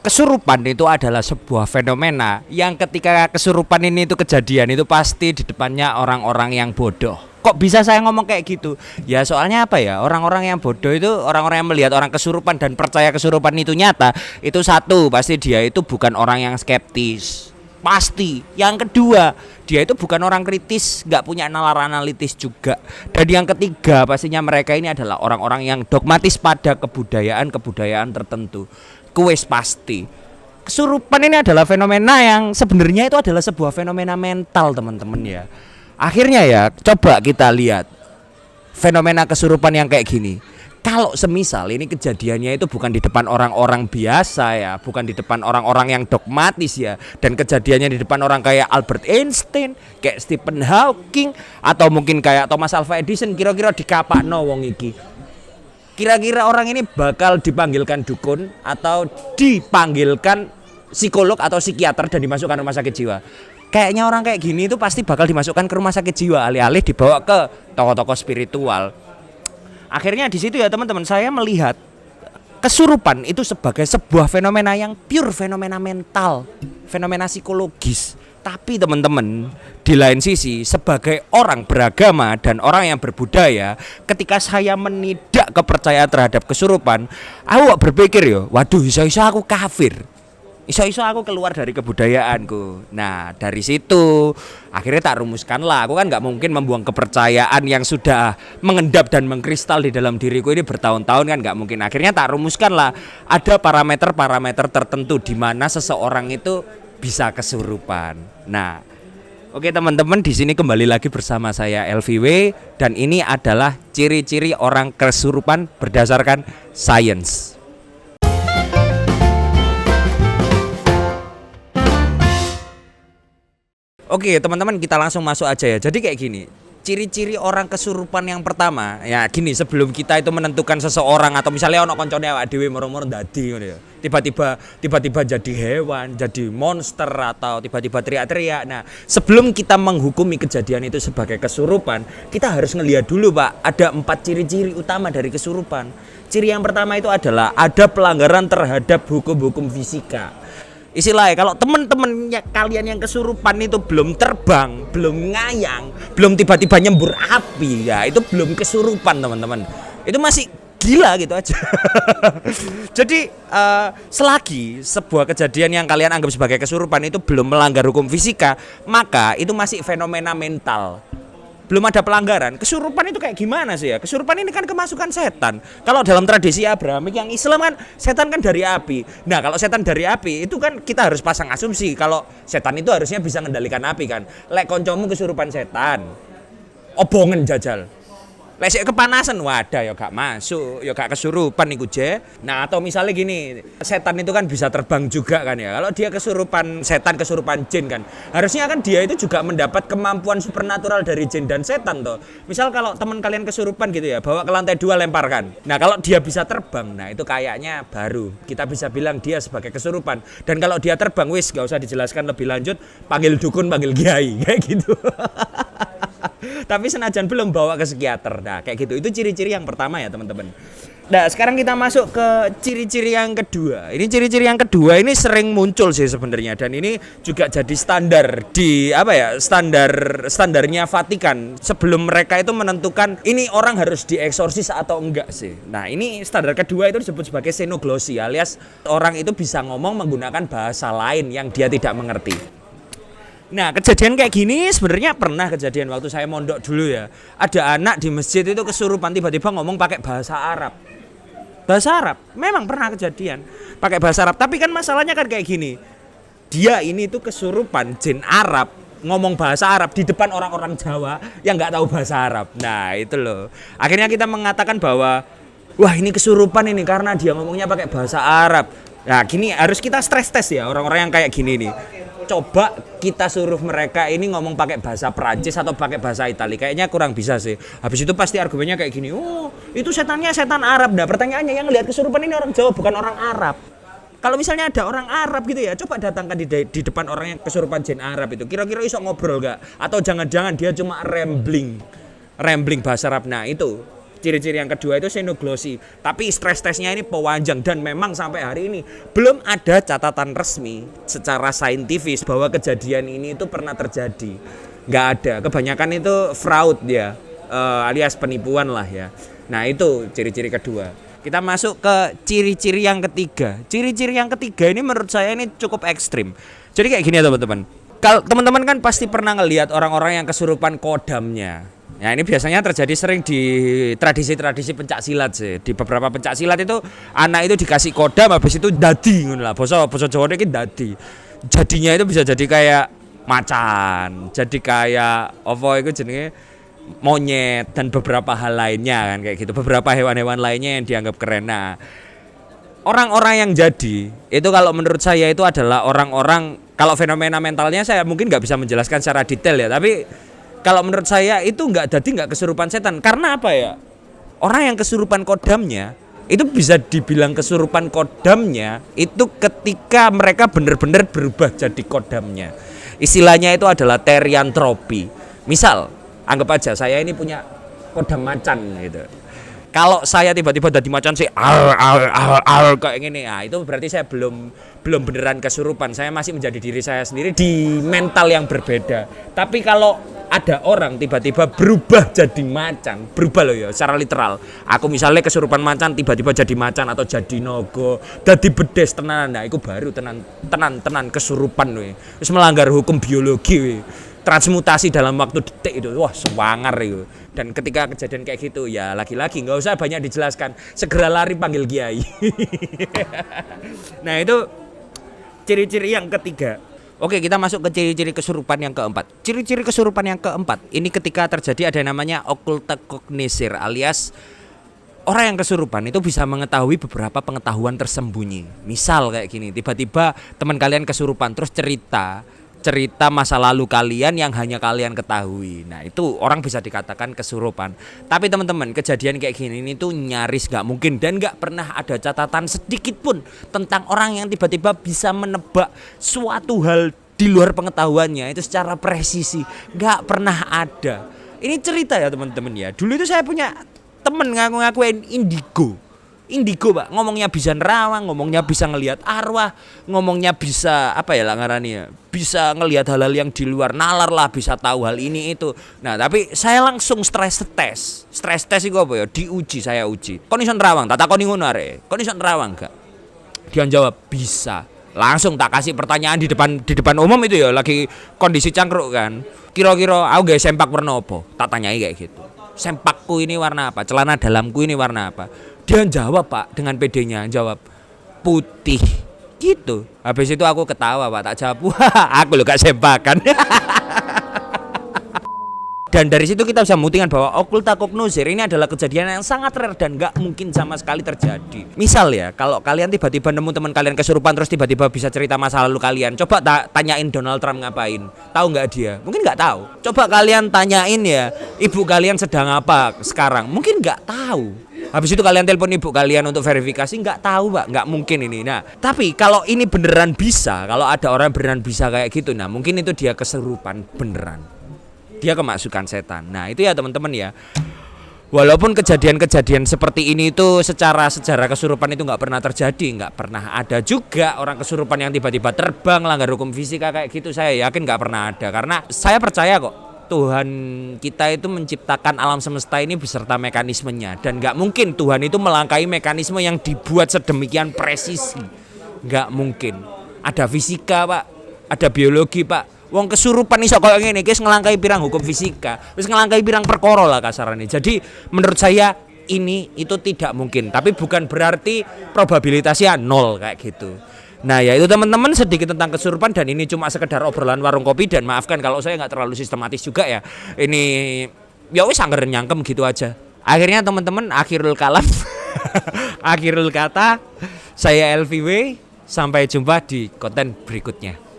Kesurupan itu adalah sebuah fenomena yang ketika kesurupan ini itu kejadian itu pasti di depannya orang-orang yang bodoh. Kok bisa saya ngomong kayak gitu? Ya soalnya apa ya? Orang-orang yang bodoh itu orang-orang yang melihat orang kesurupan dan percaya kesurupan itu nyata. Itu satu, pasti dia itu bukan orang yang skeptis. Pasti. Yang kedua, dia itu bukan orang kritis, nggak punya nalar analitis juga. Dan yang ketiga, pastinya mereka ini adalah orang-orang yang dogmatis pada kebudayaan-kebudayaan tertentu. Kuis pasti. Kesurupan ini adalah fenomena yang sebenarnya itu adalah sebuah fenomena mental, teman-teman ya. Akhirnya ya, coba kita lihat fenomena kesurupan yang kayak gini. Kalau semisal ini kejadiannya itu bukan di depan orang-orang biasa ya, bukan di depan orang-orang yang dogmatis ya, dan kejadiannya di depan orang kayak Albert Einstein, kayak Stephen Hawking, atau mungkin kayak Thomas Alva Edison, kira-kira dikapakno wong iki. Kira-kira orang ini bakal dipanggilkan dukun atau dipanggilkan psikolog atau psikiater dan dimasukkan rumah sakit jiwa. Kayaknya orang kayak gini itu pasti bakal dimasukkan ke rumah sakit jiwa, alih-alih dibawa ke tokoh-tokoh spiritual. Akhirnya di situ ya teman-teman, saya melihat kesurupan itu sebagai sebuah fenomena yang pure fenomena mental, fenomena psikologis. Tapi teman-teman, di lain sisi sebagai orang beragama dan orang yang berbudaya, ketika saya menidak kepercayaan terhadap kesurupan, aku berpikir yo, waduh iso-iso aku kafir. Iso-iso aku keluar dari kebudayaanku. Nah dari situ akhirnya tak rumuskan lah. Aku kan gak mungkin membuang kepercayaan yang sudah mengendap dan mengkristal di dalam diriku ini bertahun-tahun, kan gak mungkin. Akhirnya tak rumuskan lah. Ada parameter-parameter tertentu di mana seseorang itu bisa kesurupan. Nah oke teman-teman, di sini kembali lagi bersama saya LVW. Dan ini adalah ciri-ciri orang kesurupan berdasarkan sains. Oke teman-teman, kita langsung masuk aja ya. Jadi kayak gini, ciri-ciri orang kesurupan yang pertama ya gini, sebelum kita itu menentukan seseorang, atau misalnya ono koncone awake dhewe moro-moro dadi ngono ya. Tiba-tiba jadi hewan, jadi monster, atau tiba-tiba teriak-teriak. Nah, sebelum kita menghukumi kejadian itu sebagai kesurupan, kita harus ngelihat dulu, Pak, ada 4 ciri-ciri utama dari kesurupan. Ciri yang pertama itu adalah ada pelanggaran terhadap hukum-hukum fisika. Istilahnya kalau teman-teman kalian yang kesurupan itu belum terbang, belum ngayang, belum tiba-tiba nyembur api, ya itu belum kesurupan teman-teman. Itu masih gila gitu aja. Jadi selagi sebuah kejadian yang kalian anggap sebagai kesurupan itu belum melanggar hukum fisika, maka itu masih fenomena mental. Belum ada pelanggaran. Kesurupan itu kayak gimana sih ya? Kesurupan ini kan kemasukan setan. Kalau dalam tradisi Abrahamik yang Islam kan setan kan dari api. Nah kalau setan dari api itu kan kita harus pasang asumsi kalau setan itu harusnya bisa mengendalikan api kan. Lek koncomu kesurupan setan, obongen jajal. Lesek kepanasan, wadah ya gak masuk, ya gak kesurupan iku je. Nah atau misalnya gini, setan itu kan bisa terbang juga kan ya. Kalau dia kesurupan setan, kesurupan jin kan, harusnya kan dia itu juga mendapat kemampuan supernatural dari jin dan setan toh. Misal kalau teman kalian kesurupan gitu ya, bawa ke lantai 2 lemparkan. Nah kalau dia bisa terbang, nah itu kayaknya baru kita bisa bilang dia sebagai kesurupan. Dan kalau dia terbang, wis gak usah dijelaskan lebih lanjut, panggil dukun, panggil kiai kayak gitu. Tapi senajan belum bawa ke psikiater. Nah kayak gitu, itu ciri-ciri yang pertama ya teman-teman. Nah sekarang kita masuk ke ciri-ciri yang kedua. Ini ciri-ciri yang kedua ini sering muncul sih sebenarnya, dan ini juga jadi standar di apa ya, standarnya Vatikan sebelum mereka itu menentukan ini orang harus dieksorsis atau enggak sih. Nah ini standar kedua itu disebut sebagai xenoglosi, alias orang itu bisa ngomong menggunakan bahasa lain yang dia tidak mengerti. Nah kejadian kayak gini sebenarnya pernah kejadian waktu saya mondok dulu ya. Ada anak di masjid itu kesurupan, tiba-tiba ngomong pakai bahasa Arab. Bahasa Arab, memang pernah kejadian pakai bahasa Arab. Tapi kan masalahnya kan kayak gini, dia ini tuh kesurupan jin Arab, ngomong bahasa Arab di depan orang-orang Jawa yang nggak tahu bahasa Arab. Nah itu loh, akhirnya kita mengatakan bahwa wah ini kesurupan ini karena dia ngomongnya pakai bahasa Arab. Nah gini, harus kita stres tes ya orang-orang yang kayak gini nih. Coba kita suruh mereka ini ngomong pakai bahasa Perancis atau pakai bahasa Italia, kayaknya kurang bisa sih. Habis itu pasti argumennya kayak gini, oh itu setannya setan Arab. Nah pertanyaannya, yang lihat kesurupan ini orang Jawa bukan orang Arab. Kalau misalnya ada orang Arab gitu ya, coba datangkan di depan orang yang kesurupan jin Arab itu, kira-kira iso ngobrol gak? Atau jangan-jangan dia cuma rambling bahasa Arab. Nah itu Ciri-ciri yang kedua itu xenoglossy. Tapi stres tesnya ini pewanjang dan memang sampai hari ini belum ada catatan resmi secara saintifis bahwa kejadian ini itu pernah terjadi. Nggak ada. Kebanyakan itu fraud ya, alias penipuan lah ya. Nah itu ciri-ciri kedua. Kita masuk ke ciri-ciri yang ketiga. Ciri-ciri yang ketiga ini menurut saya ini cukup ekstrim. Jadi kayak gini ya teman-teman. Kalau teman-teman kan pasti pernah ngelihat orang-orang yang kesurupan kodamnya. Ya ini biasanya terjadi sering di tradisi-tradisi pencak silat sih. Di beberapa pencak silat itu anak itu dikasih kodam habis itu dadi ngono lah. Basa Jawa iki dadi. Jadinya itu bisa jadi kayak macan, jadi kayak apa itu jenenge monyet dan beberapa hal lainnya kan kayak gitu. Beberapa hewan-hewan lainnya yang dianggap keren. Nah, orang-orang yang jadi itu kalau menurut saya itu adalah orang-orang, kalau fenomena mentalnya saya mungkin nggak bisa menjelaskan secara detail ya, tapi kalau menurut saya itu nggak kesurupan setan. Karena apa ya? Orang yang kesurupan kodamnya itu bisa dibilang kesurupan kodamnya itu ketika mereka benar-benar berubah jadi kodamnya. Istilahnya itu adalah teriantropi. Misal, anggap aja saya ini punya kodam macan gitu. Kalau saya tiba-tiba jadi macan sih kayak gini, nah itu berarti saya belum beneran kesurupan. Saya masih menjadi diri saya sendiri di mental yang berbeda. Tapi kalau ada orang tiba-tiba berubah jadi macan, berubah loh ya secara literal. Aku misalnya kesurupan macan tiba-tiba jadi macan atau jadi nogo, jadi bedes tenan, nah itu baru tenan kesurupan loh. Terus melanggar hukum biologi we. Transmutasi dalam waktu detik itu, wah sewangar itu. Dan ketika kejadian kayak gitu ya lagi-lagi nggak usah banyak dijelaskan, segera lari panggil kiai. Nah itu ciri-ciri yang ketiga. Oke, kita masuk ke ciri-ciri kesurupan yang keempat. Ciri-ciri kesurupan yang keempat ini ketika terjadi ada namanya occulta cognoscere, alias orang yang kesurupan itu bisa mengetahui beberapa pengetahuan tersembunyi. Misal kayak gini, tiba-tiba teman kalian kesurupan terus cerita masa lalu kalian yang hanya kalian ketahui. Nah itu orang bisa dikatakan kesurupan. Tapi teman-teman, kejadian kayak gini ini tuh nyaris gak mungkin. Dan gak pernah ada catatan sedikit pun tentang orang yang tiba-tiba bisa menebak suatu hal di luar pengetahuannya itu secara presisi. Gak pernah ada. Ini cerita ya teman-teman ya. Dulu itu saya punya temen ngaku-ngakuin indigo pak, ngomongnya bisa nerawang, ngomongnya bisa ngelihat arwah, ngomongnya bisa apa ya ngarannya ya, bisa ngelihat hal-hal yang di luar nalar lah, bisa tahu hal ini itu. Nah tapi saya langsung stres test itu apa ya, saya uji kon iso nerawang, tak takoni ngono arek, kon iso nerawang gak, dia jawab bisa. Langsung tak kasih pertanyaan di depan umum itu ya, lagi kondisi cangkruk kan, kira-kira aku gak sempak warna apa, tak tanyai kayak gitu, sempakku ini warna apa, celana dalamku ini warna apa. Dia jawab pak dengan pedenya, jawab putih gitu. Habis itu aku ketawa pak, tak jawab wah aku lo gak sempakan. Dan dari situ kita bisa membuktikan bahwa occulta cognoscere ini adalah kejadian yang sangat rare dan gak mungkin sama sekali terjadi. Misal ya, kalau kalian tiba-tiba nemu teman kalian kesurupan terus tiba-tiba bisa cerita masa lalu kalian, coba tanyain Donald Trump ngapain, tahu nggak dia? Mungkin nggak tahu. Coba kalian tanyain ya, ibu kalian sedang apa sekarang? Mungkin nggak tahu. Habis itu kalian telepon ibu kalian untuk verifikasi, nggak tahu pak, nggak mungkin ini. Nah tapi kalau ini beneran bisa, kalau ada orang beneran bisa kayak gitu, nah mungkin itu dia kesurupan beneran, dia kemasukan setan. Nah itu ya teman-teman ya, walaupun kejadian-kejadian seperti ini itu secara sejarah kesurupan itu nggak pernah terjadi, nggak pernah ada juga orang kesurupan yang tiba-tiba terbang langgar hukum fisika kayak gitu. Saya yakin nggak pernah ada, karena saya percaya kok Tuhan kita itu menciptakan alam semesta ini beserta mekanismenya, dan nggak mungkin Tuhan itu melangkahi mekanisme yang dibuat sedemikian presisi. Nggak mungkin. Ada fisika pak, ada biologi pak. Wong kesurupan iso koyo ngene iki ngelangkahi pirang hukum fisika, wis ngelangkahi pirang perkara lah kasarane. Jadi menurut saya ini itu tidak mungkin, tapi bukan berarti probabilitasnya nol kayak gitu. Nah ya itu teman-teman sedikit tentang kesurupan, dan ini cuma sekedar obrolan warung kopi, dan maafkan kalau saya nggak terlalu sistematis juga ya. Ini ya wis angger nyangkem gitu aja. Akhirnya teman-teman akhirul kalam akhirul kata, saya LVW, sampai jumpa di konten berikutnya.